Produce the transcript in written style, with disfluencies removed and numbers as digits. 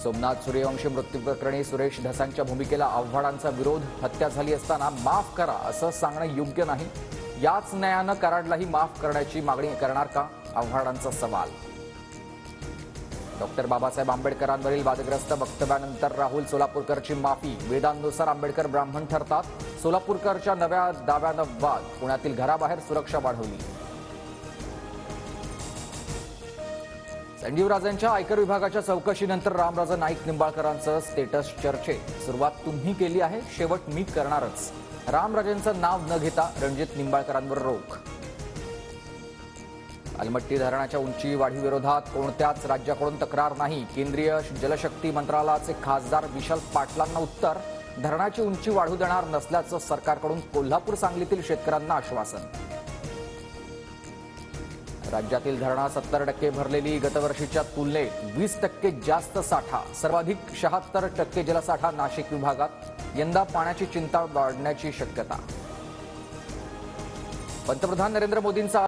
सोमनाथ सूर्यवंशी मृत्यू प्रकरणी सुरेश धसांच्या भूमिकेला आव्हाडांचा विरोध. हत्या झाली असताना माफ करा असं सांगणं योग्य नाही. याच न्यायानं कराडलाही माफ करण्याची मागणी करणार का? आव्हाडांचा सवाल. डॉक्टर बाबासाहेब आंबेडकरांवरील वादग्रस्त वक्तव्यानंतर राहुल सोलापूरकरची माफी. वेदांनुसार आंबेडकर ब्राह्मण ठरतात. सोलापूरकरच्या नव्या दाव्यानं वाद. पुण्यातील घराबाहेर सुरक्षा वाढवली. संजीवराजेंच्या आयकर विभागाच्या चौकशीनंतर रामराजे नाईक निंबाळकरांचं स्टेटस चर्चेत. सुरुवात तुम्ही केली आहे, शेवट मी करणारच. रामराजेंचं नाव न घेता रणजित निंबाळकरांवर रोख. अलमट्टी धरणाच्या उंची वाढीविरोधात कोणत्याच राज्याकडून तक्रार नाही. केंद्रीय जलशक्ती मंत्रालयाचे खासदार विशाल पाटलांना उत्तर. धरणाची उंची वाढू देणार नसल्याचं सरकारकडून कोल्हापूर सांगलीतील शेतकऱ्यांना आश्वासन. राज्यातील धरणं 70% भरलेली. गतवर्षीच्या तुलनेत 20% जास्त साठा. सर्वाधिक 76% जलसाठा नाशिक विभागात. यंदा पाण्याची चिंता वाढण्याची शक्यता. पंतप्रधान नरेंद्र मोदींचा